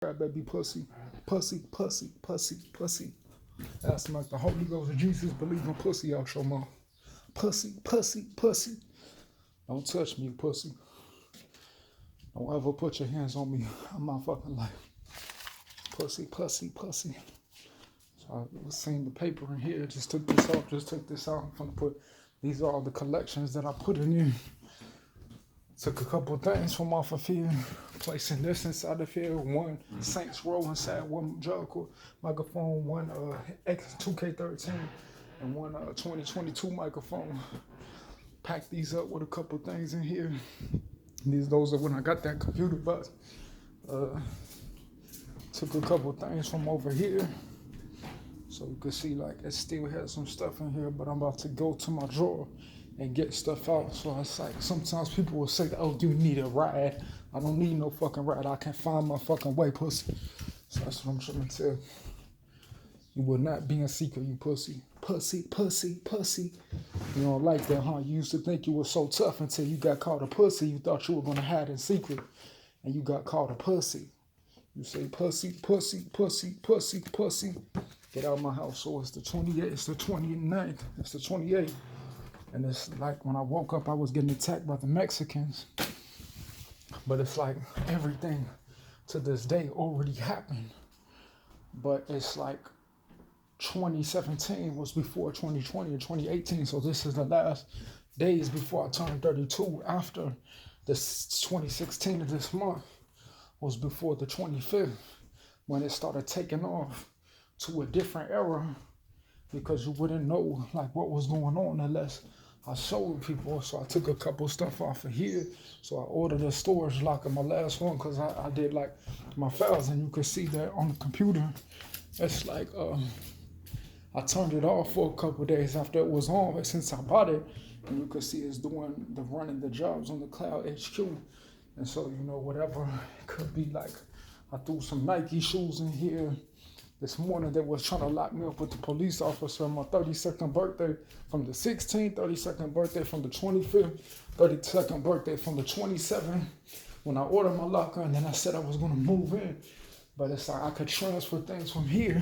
Crap, baby, pussy, pussy, pussy, pussy, pussy. That's like the Holy Ghost of Jesus. Believe in pussy out your mouth. Pussy, pussy, pussy. Don't touch me, pussy. Don't ever put your hands on me in my fucking life. Pussy, pussy, pussy. So I was seeing the paper in here. Just took this off. Just took this out. I'm gonna put. These are all the collections that I put in here. Took a couple of things from off of here, placing this inside of here. One Saints Row inside, one Jericho microphone, one X2K13, and one 2022 microphone. Packed these up with a couple of things in here. Those are when I got that computer box. Took a couple of things from over here. So you can see like it still has some stuff in here, but I'm about to go to my drawer and get stuff out. So it's like sometimes people will say, oh, you need a ride. I don't need no fucking ride. I can find my fucking way, pussy. So that's what I'm trying to tell you. You will not be in secret, you pussy. Pussy, pussy, pussy. You don't like that, huh? You used to think you were so tough until you got called a pussy. You thought you were going to hide in secret, and you got called a pussy. You say pussy, pussy, pussy, pussy, pussy. Get out of my house. So it's the 28th, it's the 29th, it's the 28th. And it's like when I woke up, I was getting attacked by the Mexicans. But it's like everything to this day already happened. But it's like 2017 was before 2020 or 2018. So this is the last days before I turned 32. After the 2016 of this month was before the 25th, when it started taking off to a different era, because you wouldn't know like what was going on unless I showed people. So I took a couple stuff off of here. So I ordered a storage locker, my last one, because I did like my files, and you can see that on the computer. It's like I turned it off for a couple days after it was on, since I bought it, and you can see it's doing the running the jobs on the cloud HQ. And so, you know, whatever it could be, like I threw some Nike shoes in here. This morning they was trying to lock me up with the police officer on my 32nd birthday from the 16th, 32nd birthday from the 25th, 32nd birthday from the 27th, when I ordered my locker, and then I said I was going to move in. But it's like I could transfer things from here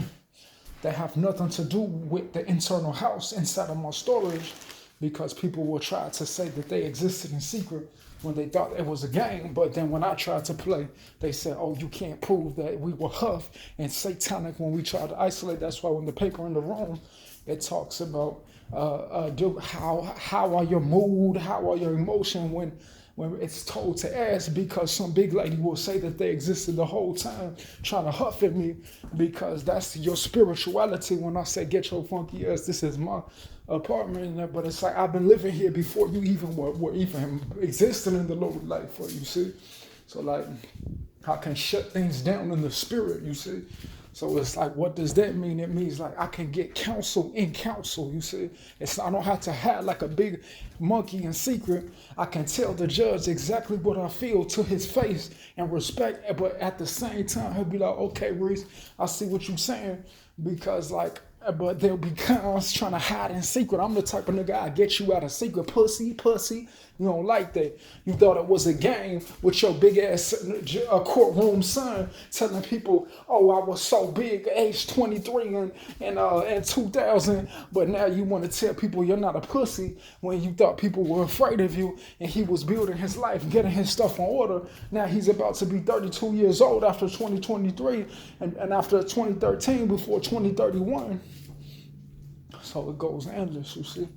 that have nothing to do with the internal house inside of my storage, because people will try to say that they existed in secret when they thought it was a game. But then when I tried to play, they said, oh, you can't prove that we were huff and satanic when we tried to isolate. That's why when the paper in the room, it talks about how are your mood, how are your emotion when it's told to ask, because some big lady will say that they existed the whole time trying to huff at me, because that's your spirituality. When I say get your funky ass, this is my apartment, but it's like I've been living here before you even were even existing in the Lord life for you, see? So like I can shut things down in the spirit, you see? So it's like, what does that mean? It means like I can get counsel in counsel, you see? I don't have to hide like a big monkey in secret. I can tell the judge exactly what I feel to his face and respect, but at the same time, he'll be like, okay, Reese, I see what you're saying, because like, but there'll be cons trying to hide in secret. I'm the type of nigga, I get you out of secret, pussy, pussy. You don't like that. You thought it was a game with your big ass courtroom son telling people, oh, I was so big, age 23 and 2000, but now you want to tell people you're not a pussy when you thought people were afraid of you, and he was building his life, getting his stuff in order. Now he's about to be 32 years old after 2023 and after 2013 before 2031. So it goes endless, you see.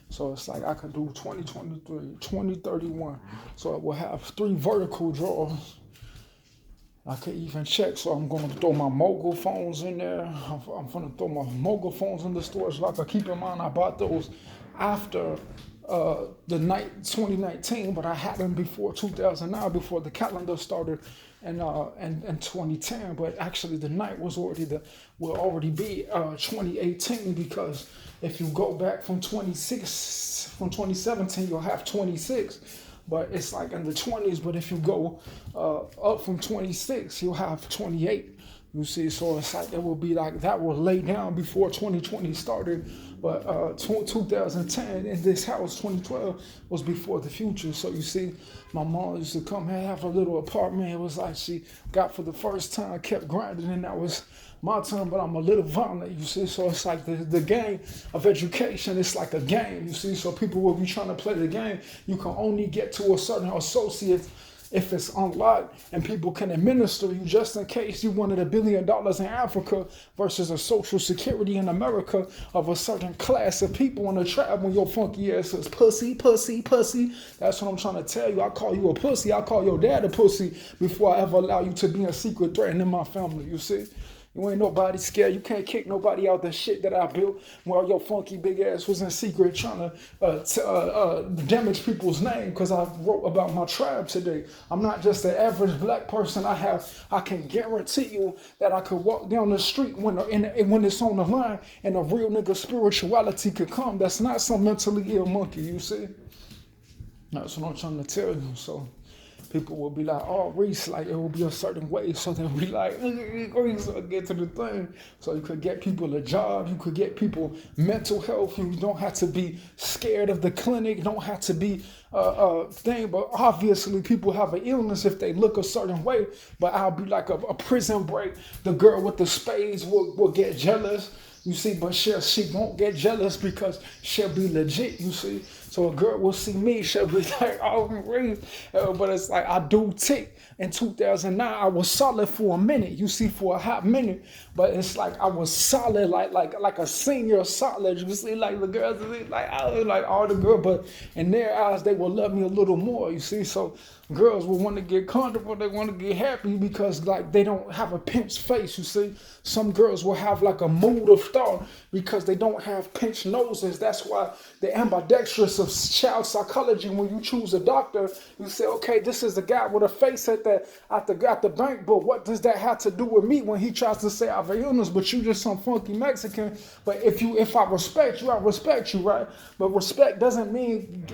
So it's like I could do 2023, 2031. So it will have 3 vertical drawers. I could even check, so I'm going to throw my mogul phones in there. I'm going to throw my mogul phones in the storage locker. Keep in mind, I bought those after the night 2019, but I had them before 2009, before the calendar started, and 2010. But actually, the night will already be 2018, because if you go back from 2017, you'll have 26. But it's like in the 20s. But if you go up from 26, you'll have 28. You see, so it's like it will be like that was laid down before 2020 started, but 2010 in this house, 2012 was before the future. So you see, my mom used to come here, have a little apartment. It was like she got for the first time, kept grinding, and that was my turn, but I'm a little violent, you see. So it's like the game of education, it's like a game, you see. So people will be trying to play the game. You can only get to a certain associate if it's unlocked, and people can administer you just in case you wanted $1 billion in Africa versus a social security in America of a certain class of people in the tribe. When your funky ass says pussy, pussy, pussy, that's what I'm trying to tell you. I call you a pussy. I call your dad a pussy before I ever allow you to be a secret threat in my family, you see. You ain't nobody scared. You can't kick nobody out the shit that I built while your funky big ass was in secret trying to damage people's name because I wrote about my tribe today. I'm not just an average black person. I can guarantee you that I could walk down the street when it's on the line and a real nigga spirituality could come. That's not some mentally ill monkey, you see? That's what I'm trying to tell you. So people will be like, oh, Reese, like it will be a certain way. So they'll be like, Reese, I'll get to the thing. So you could get people a job. You could get people mental health. You don't have to be scared of the clinic. You don't have to be thing. But obviously people have an illness if they look a certain way. But I'll be like a prison break. The girl with the spades will get jealous. You see, but she won't get jealous because she'll be legit, you see. So a girl will see me, she'll be like, oh, I'm raised. But it's like, I do tick. In 2009, I was solid for a minute, you see, for a hot minute. But it's like, I was solid, like a senior solid. You see, like the girls, like, I was like all the girls, but in their eyes, they will love me a little more, you see. So girls will want to get comfortable, they want to get happy because like they don't have a pinched face, you see. Some girls will have like a mood of thought because they don't have pinched noses. That's why the ambidextrous of child psychology, when you choose a doctor, you say, okay, this is the guy with a face at the bank, but what does that have to do with me when he tries to say I have an illness, but you just some funky Mexican? But if I respect you, I respect you, right? But respect doesn't mean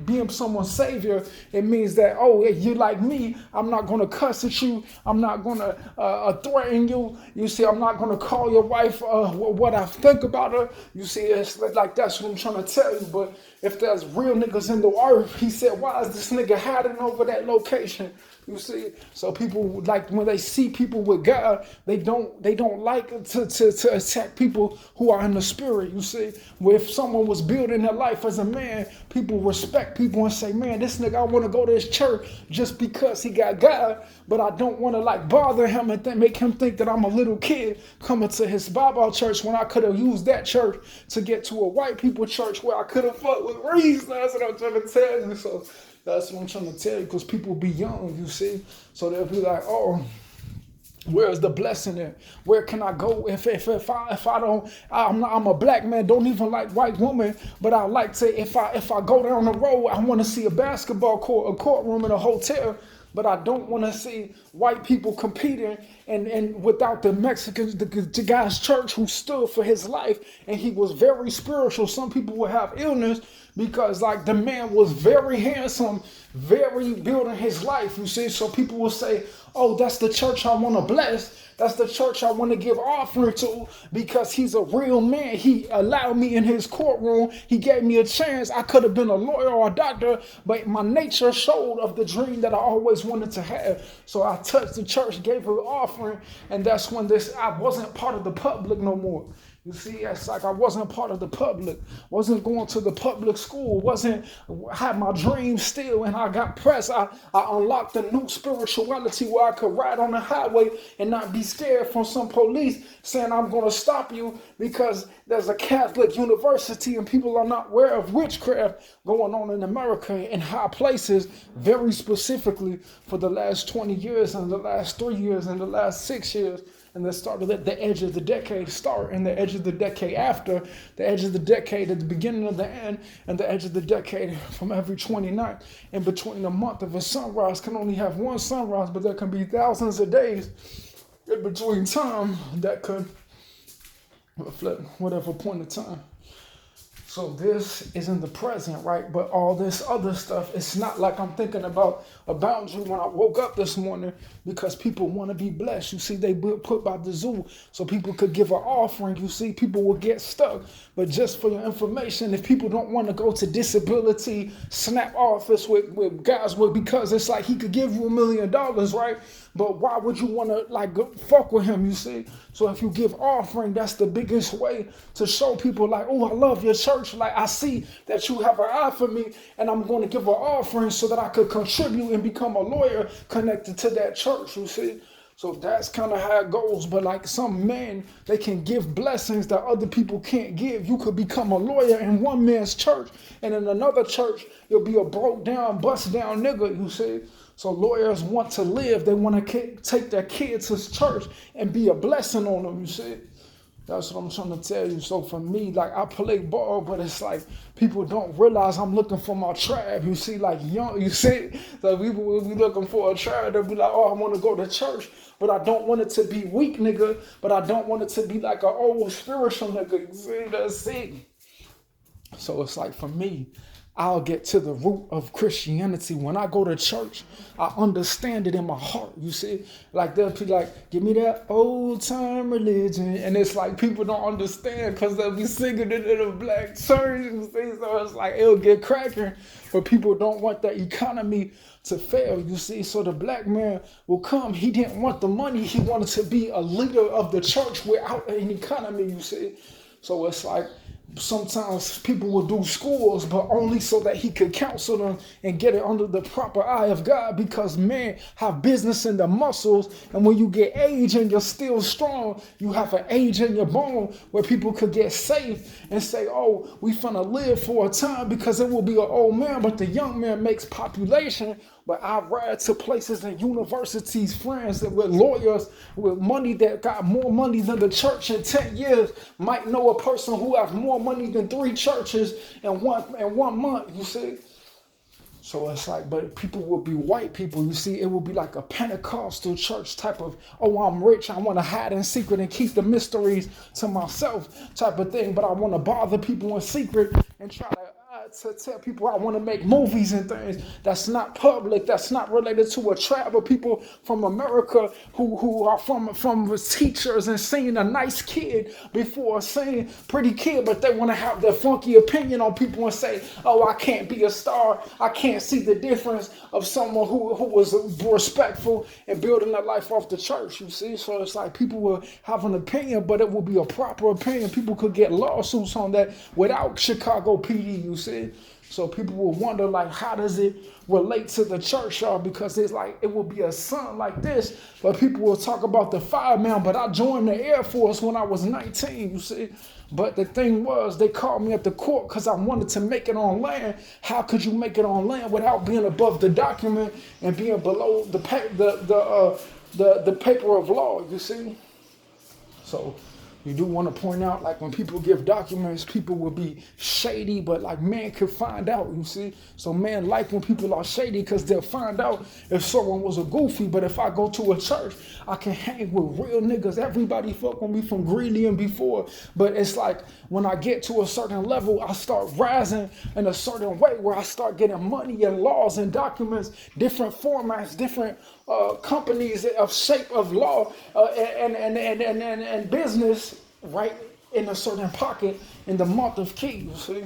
being someone's savior. It means that, oh, you like me, I'm not going to cuss at you. I'm not going to threaten you. You see, I'm not going to call your wife what I think about her. You see, it's like that's what I'm trying to tell you. But if there's real niggas in the earth, he said, why is this nigga hiding over that location? You see, so people like when they see people with God, they don't like to attack people who are in the spirit. You see, where if someone was building their life as a man, people respect people and say, man, this nigga, I want to go to his church just because he got God, but I don't want to like bother him and make him think that I'm a little kid coming to his Bible church when I could have used that church to get to a white people church where I could have fucked with Reese. That's what I'm trying to tell you. So that's what I'm trying to tell you, because people be young, you see. So they'll be like, oh, where's the blessing there? Where can I go if I don't? I'm a black man, don't even like white women, but I like to, if I go down the road, I want to see a basketball court, a courtroom in a hotel, but I don't want to see white people competing and without the Mexicans, the guy's church who stood for his life, and he was very spiritual. Some people will have illness because like the man was very handsome, very building his life, you see. So people will say, oh, that's the church I want to bless. That's the church I want to give offering to because he's a real man. He allowed me in his courtroom. He gave me a chance. I could have been a lawyer or a doctor, but my nature showed of the dream that I always wanted to have. So I touched the church, gave her offering, and that's when I wasn't part of the public no more. You see, it's like I wasn't part of the public, wasn't going to the public school, had my dreams still, and I got pressed. I unlocked a new spirituality where I could ride on the highway and not be scared from some police saying I'm going to stop you because there's a Catholic university and people are not aware of witchcraft going on in America in high places, very specifically for the last 20 years and the last 3 years and the last 6 years. And that started at the edge of the decade start and the edge of the decade after, the edge of the decade at the beginning of the end, and the edge of the decade from every 29th. In between the month of a sunrise can only have one sunrise, but there can be thousands of days in between time that could reflect whatever point of time. So this is in the present, right? But all this other stuff, it's not like I'm thinking about a boundary when I woke up this morning, because people want to be blessed. You see, they put by the zoo so people could give an offering. You see, people will get stuck. But just for your information, if people don't want to go to disability snap office with guys, because it's like he could give you $1 million, right? But why would you want to like go fuck with him, you see? So if you give offering, that's the biggest way to show people like, oh, I love your church. Like, I see that you have an eye for me, and I'm going to give an offering so that I could contribute and become a lawyer connected to that church, you see? So that's kind of how it goes. But like some men, they can give blessings that other people can't give. You could become a lawyer in one man's church, and in another church, you'll be a broke down, bust down nigga, you see? So lawyers want to live. They want to take their kids to church and be a blessing on them, you see? That's what I'm trying to tell you. So for me, like, I play ball, but it's like people don't realize I'm looking for my tribe. You see, like young, you see? So people will be looking for a tribe. They'll be like, oh, I want to go to church, but I don't want it to be weak, nigga. But I don't want it to be like an old spiritual nigga. You see, that's it. So it's like for me, I'll get to the root of Christianity. When I go to church, I understand it in my heart, you see? Like, they'll be like, give me that old time religion. And it's like people don't understand because they'll be singing it in a black church, you see? So it's like, it'll get cracking. But people don't want the economy to fail, you see? So the black man will come. He didn't want the money. He wanted to be a leader of the church without an economy, you see? So it's like, sometimes people will do schools, but only so that he could counsel them and get it under the proper eye of God, because men have business in the muscles. And when you get age and you're still strong, you have an age in your bone where people could get safe and say, oh, we finna live for a time because it will be an old man, but the young man makes population. But I ride to places and universities, friends that with lawyers with money that got more money than the church in 10 years might know a person who has more money than 3 churches in one month, you see? So it's like, but people will be white people, you see, it will be like a Pentecostal church type of, oh, I'm rich, I want to hide in secret and keep the mysteries to myself type of thing, but I want to bother people in secret and try to tell people I want to make movies and things. That's not public. That's not related to a tribe of people from America who are from teachers and seeing a nice kid before seeing pretty kid, but they want to have their funky opinion on people and say, oh, I can't be a star. I can't see the difference of someone who was respectful and building their life off the church, you see? So it's like people will have an opinion, but it will be a proper opinion. People could get lawsuits on that without Chicago PD, you see? So people will wonder, like, how does it relate to the church, y'all? Because it's like, it will be a son like this, but people will talk about the fireman, but I joined the Air Force when I was 19, you see? But the thing was, they called me at the court because I wanted to make it on land. How could you make it on land without being above the document and being below the paper of law, you see? So you do want to point out, like, when people give documents, people will be shady, but like man could find out, you see? So man like when people are shady because they'll find out if someone was a goofy. But if I go to a church, I can hang with real niggas. Everybody fuck with me from Greeley and before. But it's like when I get to a certain level, I start rising in a certain way where I start getting money and laws and documents, different formats, different companies of shape of law and business, right in a certain pocket in the month of Key, you see?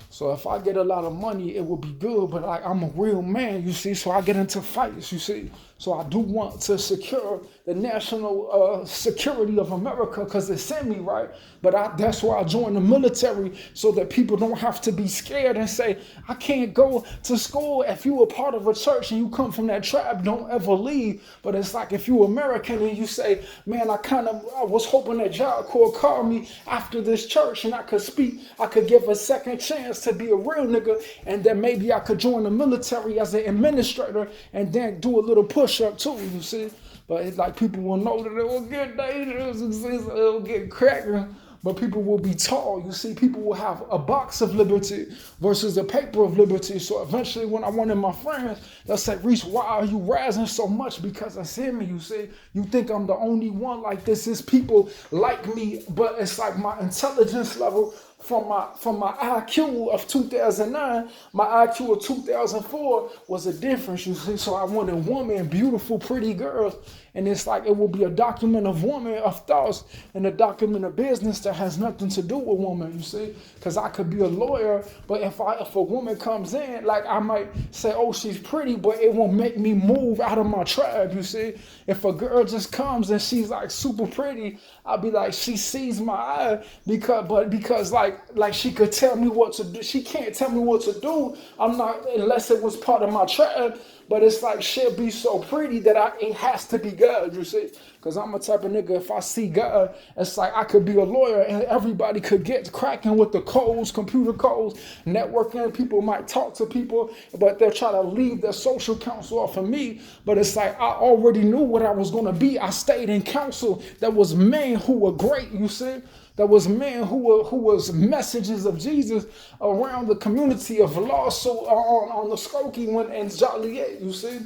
So if I get a lot of money, it will be good, but I'm a real man, you see? So I get into fights, you see? So I do want to secure the national security of America because they send me, right? But that's why I joined the military, so that people don't have to be scared and say, I can't go to school. If you were part of a church and you come from that tribe, don't ever leave. But it's like if you're American and you say, man, I was hoping that Job Corps called me after this church and I could speak, I could give a second chance to be a real nigga, and then maybe I could join the military as an administrator and then do a little push up too, you see? But it's like people will know that it will get dangerous, you see? So it will get cracking. But people will be tall, you see? People will have a box of liberty versus a paper of liberty. So eventually when I wanted my friends, they'll say, Reese, why are you rising so much? Because I see me, you see? You think I'm the only one like this. It's people like me, but it's like my intelligence level from my IQ of 2009, my IQ of 2004 was a difference, you see. So I wanted women, beautiful, pretty girls. And it's like it will be a document of woman, of thoughts, and a document of business that has nothing to do with woman, you see. Because I could be a lawyer, but if a woman comes in, like I might say, oh, she's pretty, but it won't make me move out of my tribe, you see. If a girl just comes and she's like super pretty, I'll be like, she sees my eye because like she could tell me what to do. She can't tell me what to do. I'm not, unless it was part of my tribe. But it's like she'll be so pretty that it has to be God, you see? Because I'm a type of nigga, if I see God, it's like I could be a lawyer and everybody could get cracking with the codes, computer codes, networking. People might talk to people, but they'll try to leave their social counsel off of me. But it's like I already knew what I was going to be. I stayed in counsel. There was men who were great, you see? There was men who was messages of Jesus around the community of lost so on the Skokie and Joliet, you see.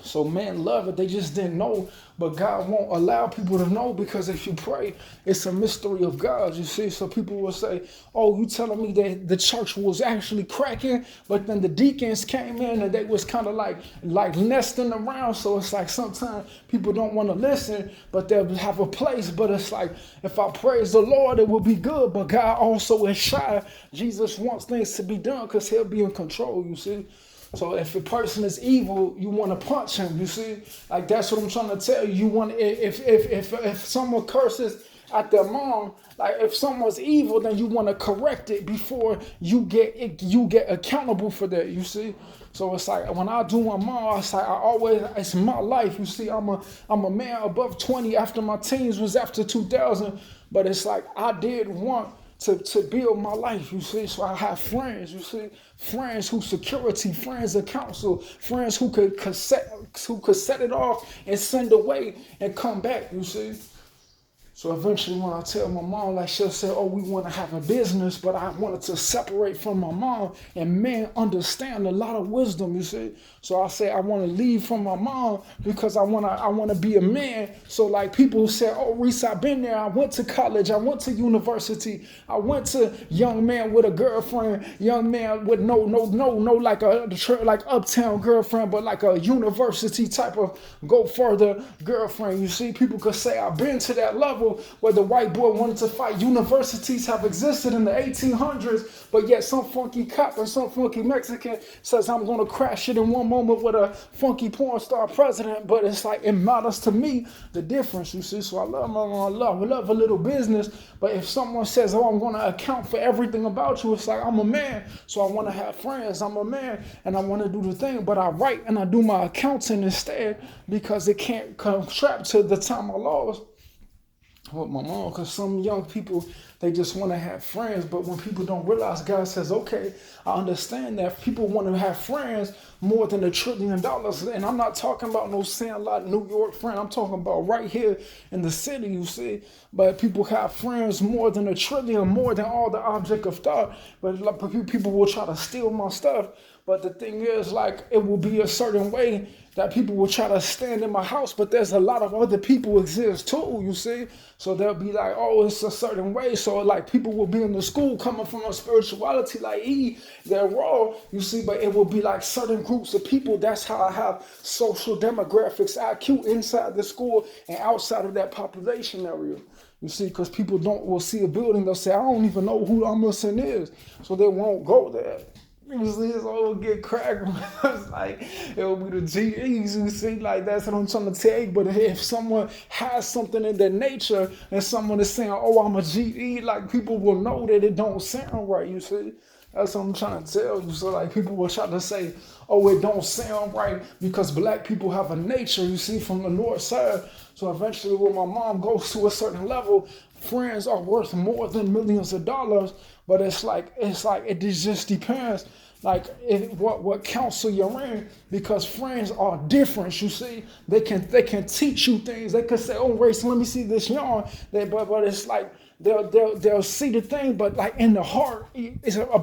So men love it. They just didn't know. But God won't allow people to know, because if you pray, it's a mystery of God, you see. So people will say, oh, you telling me that the church was actually cracking, but then the deacons came in and they was kind of like nesting around. So it's like sometimes people don't want to listen, but they'll have a place. But it's like, if I praise the Lord, it will be good. But God also is shy. Jesus wants things to be done because he'll be in control, you see. So if a person is evil, you want to punch him, you see? Like, that's what I'm trying to tell you. You want, if someone curses at their mom, like if someone's evil, then you want to correct it before you get accountable for that, you see? So it's like when I do my mom, it's like it's my life, you see. I'm a man above 20 after my teens was after 2000, but it's like I did want to build my life, you see. So I have friends, you see, friends who security, friends of counsel, friends who could set it off and send away and come back, you see. So eventually when I tell my mom, like she'll say, oh, we want to have a business, but I wanted to separate from my mom, and men understand a lot of wisdom, you see. So I say I want to leave from my mom because I want to be a man. So like people who say, oh, Reese, I've been there. I went to college. I went to university. I went to young man with a girlfriend, young man with no like uptown girlfriend, but like a university type of go further girlfriend. You see, people could say I've been to that level where the white boy wanted to fight. Universities have existed in the 1800s, but yet some funky cop and some funky Mexican says I'm going to crash it in one moment with a funky porn star president. But it's like, it matters to me the difference, you see. So I love my mom, I love a little business. But if someone says, oh, I'm going to account for everything about you, it's like, I'm a man, so I want to have friends. I'm a man and I want to do the thing, but I write and I do my accounting instead because it can't contract to the time I lost with my mom. Because some young people, they just want to have friends, but when people don't realize, God says, okay, I understand that people want to have friends more than $1 trillion. And I'm not talking about no Sandlot New York friend. I'm talking about right here in the city, you see. But people have friends more than $1 trillion, more than all the object of thought. But people will try to steal my stuff. But the thing is, like, it will be a certain way that people will try to stand in my house, but there's a lot of other people exist too, you see? So they'll be like, oh, it's a certain way. So like people will be in the school coming from a spirituality like they're raw, you see, but it will be like certain groups of people. That's how I have social demographics, IQ inside the school and outside of that population area. You see, because people will see a building, they'll say, I don't even know who Emerson is. So they won't go there. You see, it's all get cracked. It's like, it'll be the GEs, you see, like that's what I'm trying to tell you. But if someone has something in their nature and someone is saying, oh, I'm a GE, like people will know that it don't sound right, you see. That's what I'm trying to tell you. So like people will try to say, oh, it don't sound right because black people have a nature, you see, from the north side. So eventually when my mom goes to a certain level, friends are worth more than millions of dollars. But it's like it just depends like what council you're in, because friends are different, you see. They can teach you things. They could say, oh, Race, let me see this yarn. But it's like they'll see the thing, but like in the heart,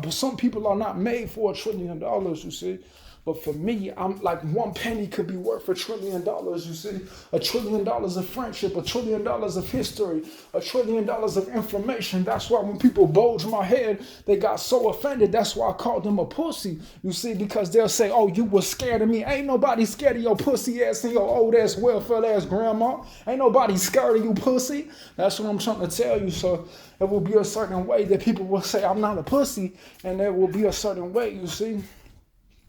some people are not made for $1 trillion, you see. But for me, I'm like, one penny could be worth $1 trillion, you see? $1 trillion of friendship, $1 trillion of history, $1 trillion of information. That's why when people bulge my head, they got so offended. That's why I called them a pussy, you see? Because they'll say, oh, you was scared of me. Ain't nobody scared of your pussy ass and your old ass welfare ass grandma. Ain't nobody scared of you, pussy. That's what I'm trying to tell you. So it will be a certain way that people will say I'm not a pussy, and there will be a certain way, you see?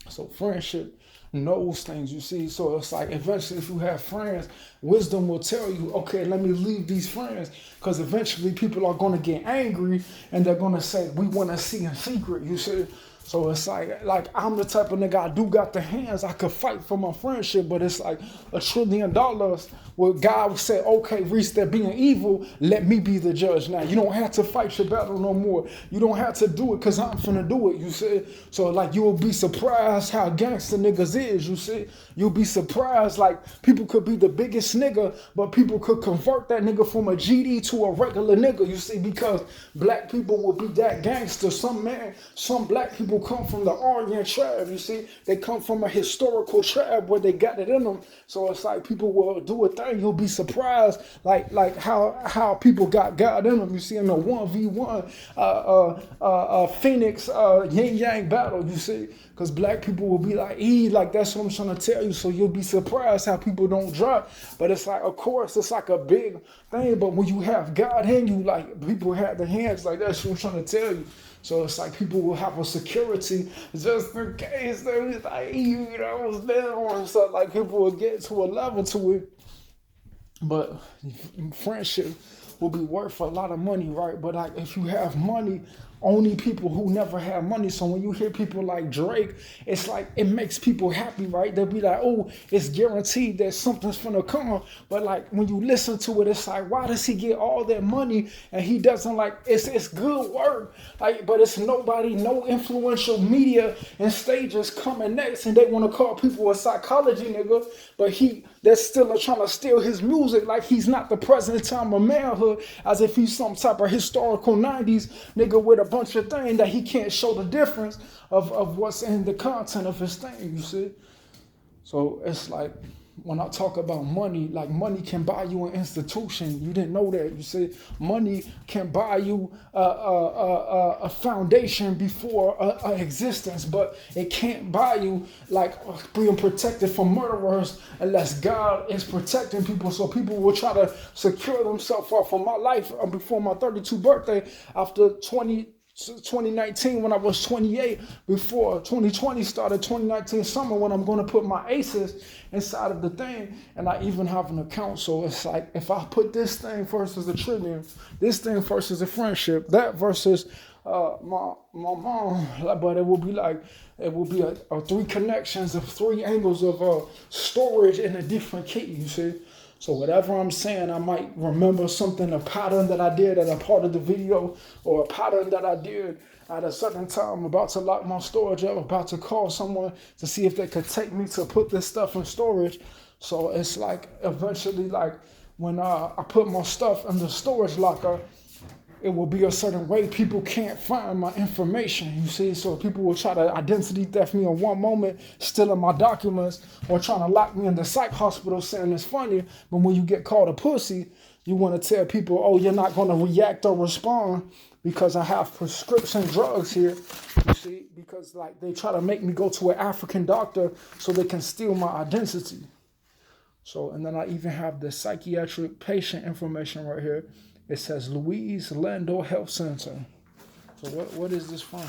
So friendship knows things, you see? So it's like eventually if you have friends, wisdom will tell you, okay, let me leave these friends, because eventually people are going to get angry and they're going to say, we want to see in secret, you see? So it's like I'm the type of nigga, I do got the hands, I could fight for my friendship, but it's like $1 trillion where God said, okay, Reese, they're being evil, let me be the judge now. You don't have to fight your battle no more. You don't have to do it because I'm finna do it, you see? So like you'll be surprised how gangster niggas is, you see? You'll be surprised, like people could be the biggest nigga, but people could convert that nigga from a GD to a regular nigga, you see? Because black people will be that gangster. Some black people come from the Aryan tribe, you see? They come from a historical tribe where they got it in them. So it's like people will do a thing. You'll be surprised like how people got God in them. You see, in the 1v1 Phoenix yin yang battle, you see? Because black people will be like that's what I'm trying to tell you. So you'll be surprised how people don't drop. But it's like, of course, it's like a big thing. But when you have God in you, like people have the hands, like that's what I'm trying to tell you. So it's like people will have a security just in case they're like, you know, I was down and stuff. Like people will get to a level to it. But friendship will be worth a lot of money, right? But like if you have money, only people who never have money. So when you hear people like Drake, it's like it makes people happy, right? They'll be like, oh, it's guaranteed that something's gonna come. But like when you listen to it, it's like, why does he get all that money and he doesn't like it's good work, like, but it's nobody, no influential media and stages coming next, and they want to call people a psychology nigga, but they're still trying to steal his music like he's not the present time of manhood, as if he's some type of historical 90s nigga with a bunch of things that he can't show the difference of what's in the content of his thing, you see? So it's like, when I talk about money, like money can buy you an institution. You didn't know that, you see? Money can buy you a foundation before an existence, but it can't buy you like being protected from murderers unless God is protecting people. So people will try to secure themselves off of my life before my 32nd birthday, after 2019 when I was 28, before 2020 started, 2019 summer when I'm going to put my aces inside of the thing, and I even have an account. So it's like, if I put this thing versus $1 trillion, this thing versus a friendship, that versus my mom, but it will be like, it will be a 3 connections of 3 angles of storage in a different key, you see? So whatever I'm saying, I might remember something, a pattern that I did at a part of the video, or a pattern that I did at a certain time. I'm about to lock my storage up, about to call someone to see if they could take me to put this stuff in storage. So it's like, eventually, like when I put my stuff in the storage locker, it will be a certain way people can't find my information, you see? So people will try to identity theft me in one moment, stealing my documents, or trying to lock me in the psych hospital saying it's funny. But when you get called a pussy, you want to tell people, oh, you're not going to react or respond because I have prescription drugs here, you see? Because like they try to make me go to an African doctor so they can steal my identity. So, and then I even have the psychiatric patient information right here. It says Louise Lando Health Center. So what is this from?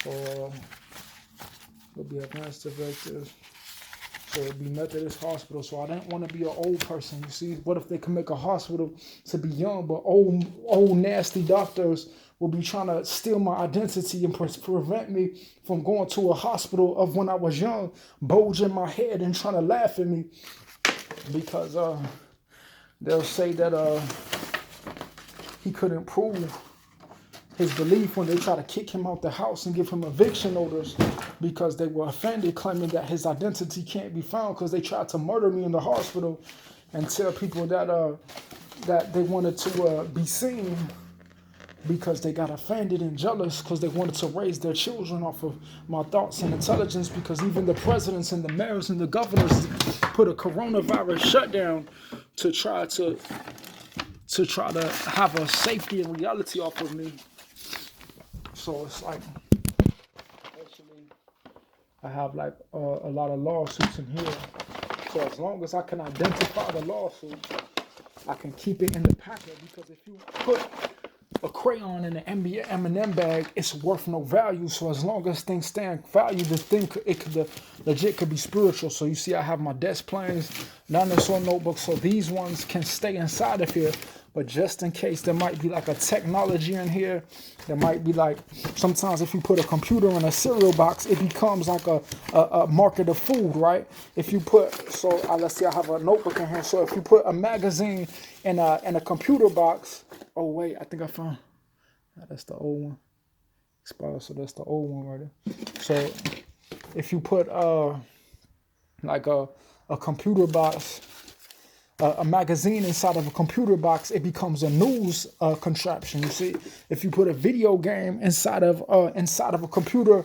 So it'll be advanced directives. So it'll be Methodist Hospital. So I didn't want to be an old person. You see, what if they can make a hospital to be young, but old nasty doctors will be trying to steal my identity and prevent me from going to a hospital of when I was young, bulging my head and trying to laugh at me because they'll say that he couldn't prove his belief when they try to kick him out the house and give him eviction orders because they were offended, claiming that his identity can't be found because they tried to murder me in the hospital and tell people that that they wanted to be seen because they got offended and jealous because they wanted to raise their children off of my thoughts and intelligence, because even the presidents and the mayors and the governors put a coronavirus shutdown to try to have a safety and reality off of me. So it's like, actually, I have like a lot of lawsuits in here. So as long as I can identify the lawsuit, I can keep it in the packet, because if you put a crayon in an M&M bag, it's worth no value. So as long as things stand value, the thing legit could be spiritual. So you see, I have my desk planes, dinosaur notebooks. So these ones can stay inside of here. But just in case, there might be like a technology in here. There might be like, sometimes if you put a computer in a cereal box, it becomes like a market of food, right? If you put, so let's see, I have a notebook in here. So if you put a magazine in a computer box, oh wait, I think I found, that's the old one. Expired, so that's the old one right there. So if you put like a computer box, a magazine inside of a computer box, it becomes a news contraption. You see, if you put a video game inside of a computer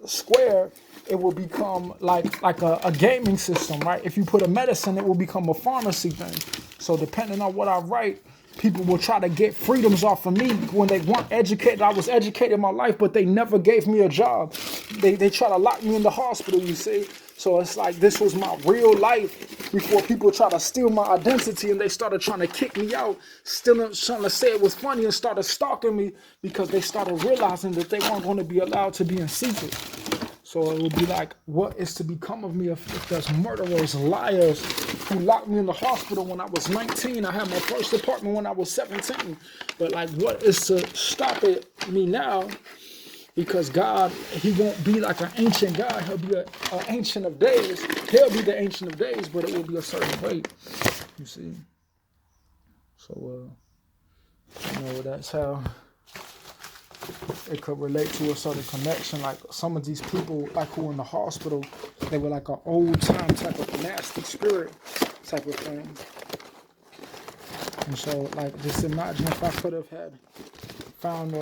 square, it will become like a gaming system, right? If you put a medicine, it will become a pharmacy thing. So depending on what I write, people will try to get freedoms off of me when they weren't educated. I was educated in my life, but they never gave me a job. They try to lock me in the hospital, you see. So it's like, this was my real life before people try to steal my identity, and they started trying to kick me out, still trying to say it was funny, and started stalking me because they started realizing that they weren't going to be allowed to be in secret. So it would be like, what is to become of me if there's murderers, liars who locked me in the hospital when I was 19? I had my first apartment when I was 17. But like, what is to stop me now? Because God, he won't be like an ancient God. He'll be an ancient of days. He'll be the ancient of days, but it will be a certain way, you see. So, that's how it could relate to a certain connection. Like some of these people, like who were in the hospital, they were like an old time type of nasty spirit type of thing. And so, like, just imagine if I could have had found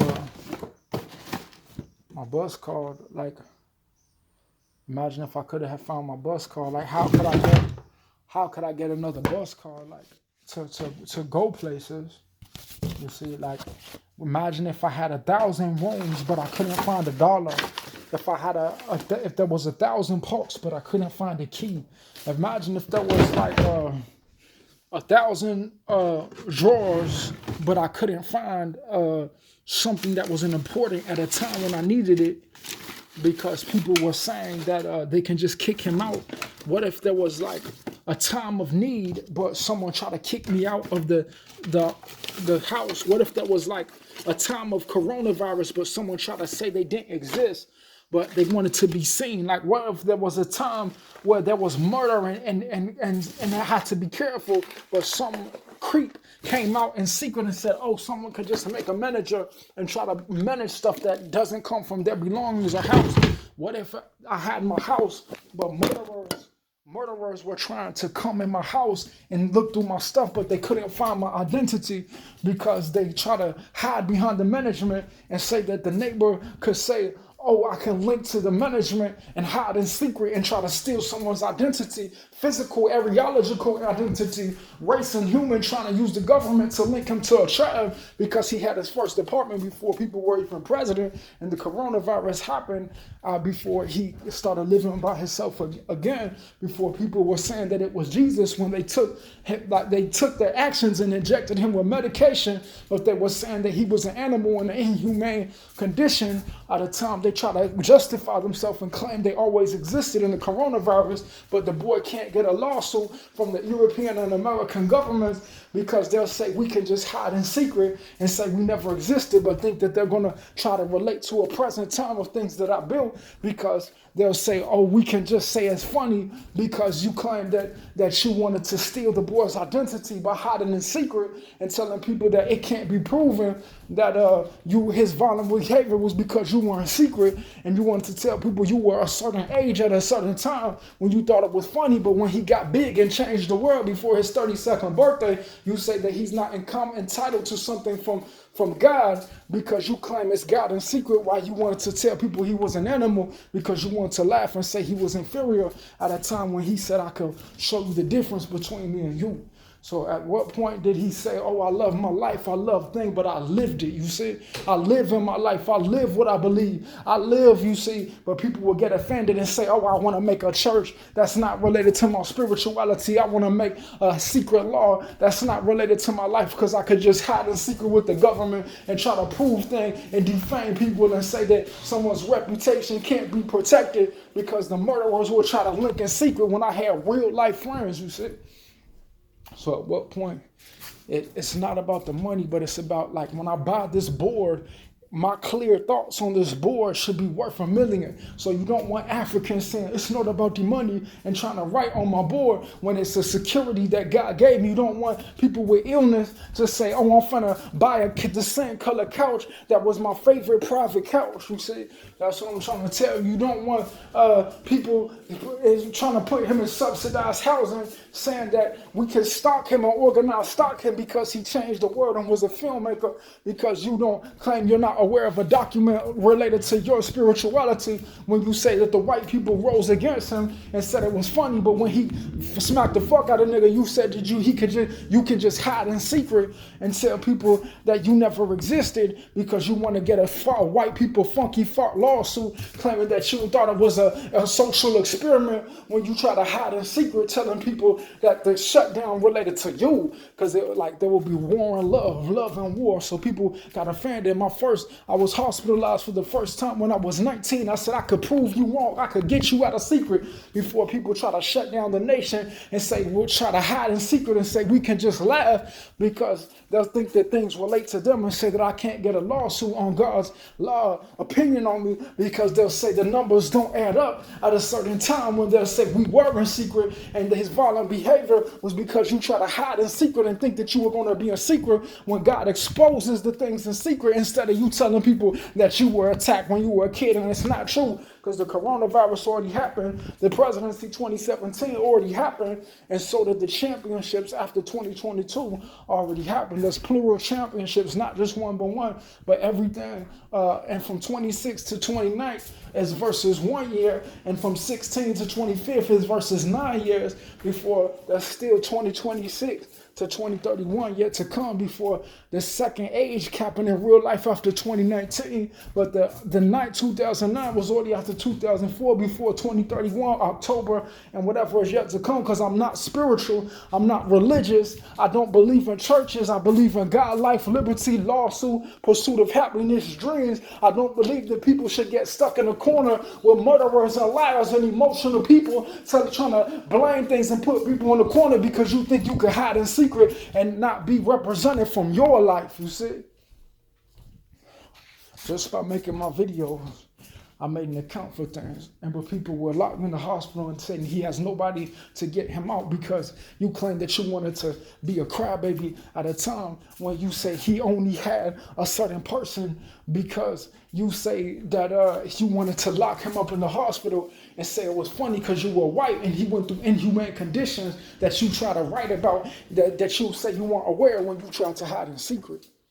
my bus card. Like, imagine if I could have found my bus card. Like, how could I get another bus card? Like, to go places. You see, like, imagine if I had 1,000 rooms, but I couldn't find $1. If there was 1,000 parts, but I couldn't find a key. Imagine if there was like 1,000 drawers, but I couldn't find something that was important at a time when I needed it, because people were saying that they can just kick him out. What if there was like a time of need, but someone tried to kick me out of the house? What if there was like a time of coronavirus, but someone tried to say they didn't exist, but they wanted to be seen? Like, what if there was a time where there was murder and I had to be careful, but some creep came out in secret and said, oh, someone could just make a manager and try to manage stuff that doesn't come from their belongings or house? What if I had my house, but murderers were trying to come in my house and look through my stuff, but they couldn't find my identity because they try to hide behind the management and say that the neighbor could say, oh, I can link to the management and hide in secret and try to steal someone's identity, physical, areological identity, race and human, trying to use the government to link him to a tribe because he had his first apartment before people were even president, and the coronavirus happened before he started living by himself again, before people were saying that it was Jesus when they took their actions and injected him with medication, but they were saying that he was an animal in an inhumane condition. At the time, they try to justify themselves and claim they always existed in the coronavirus, but the boy can't get a lawsuit from the European and American governments because they'll say we can just hide in secret and say we never existed, but think that they're going to try to relate to a present time of things that I built, because they'll say, oh, we can just say it's funny because you claim that you wanted to steal the boy's identity by hiding in secret and telling people that it can't be proven that his violent behavior was because you were in secret and you wanted to tell people you were a certain age at a certain time when you thought it was funny, but when he got big and changed the world before his 32nd birthday, you say that he's not entitled to something from God because you claim it's God in secret, while you wanted to tell people he was an animal because you wanted to laugh and say he was inferior at a time when he said, I could show you the difference between me and you. So at what point did he say, oh, I love my life, I love things, but I lived it, you see? I live in my life, I live what I believe. I live, you see, but people will get offended and say, oh, I want to make a church that's not related to my spirituality. I want to make a secret law that's not related to my life because I could just hide in secret with the government and try to prove things and defame people and say that someone's reputation can't be protected because the murderers will try to link in secret when I had real life friends, you see? So at what point, it's not about the money, but it's about, like, when I buy this board, my clear thoughts on this board should be worth $1 million. So you don't want Africans saying it's not about the money and trying to write on my board when it's a security that God gave me. You don't want people with illness to say, oh, I'm finna buy the same color couch that was my favorite private couch. You see, that's what I'm trying to tell you. You don't want people trying to put him in subsidized housing, saying that we can stalk him or organize stalk him because he changed the world and was a filmmaker, because you don't claim you're not aware of a document related to your spirituality when you say that the white people rose against him and said it was funny, but when he smacked the fuck out of nigga, you said that you can just hide in secret and tell people that you never existed because you want to get a white people funky fuck lawsuit claiming that you thought it was a social experiment when you try to hide in secret telling people that the shutdown related to you, because there will be war and love and war. So people got offended. I was hospitalized for the first time when I was 19. I said I could prove you wrong. I could get you out of secret before people try to shut down the nation and say we'll try to hide in secret and say we can just laugh because they'll think that things relate to them and say that I can't get a lawsuit on God's law opinion on me because they'll say the numbers don't add up at a certain time when they'll say we were in secret and his violent behavior was because you try to hide in secret and think that you were going to be in secret when God exposes the things in secret instead of you telling people that you were attacked when you were a kid, and it's not true because the coronavirus already happened. The presidency 2017 already happened, and so did the championships after 2022 already happened. There's plural championships, not just one by one, but everything. And from 26th to 29th is versus 1 year, and from 16 to 25th is versus 9 years before that's still 2026 to 2031 yet to come before the second age happened in real life after 2019. But the night 2009 was already after 2004 before 2031 October and whatever is yet to come, because I'm not spiritual, I'm not religious, I don't believe in churches, I believe in God, life, liberty, lawsuit, pursuit of happiness, dreams. I don't believe that people should get stuck in a corner with murderers and liars and emotional people trying to blame things and put people in the corner because you think you can hide in secret and not be represented from your life, you see. Just by making my videos, I made an account for things. And but people were locked in the hospital and saying he has nobody to get him out because you claim that you wanted to be a crybaby at a time when you say he only had a certain person because you say that you wanted to lock him up in the hospital and say it was funny because you were white and he went through inhumane conditions that you try to write about that you say you weren't aware when you tried to hide in secret.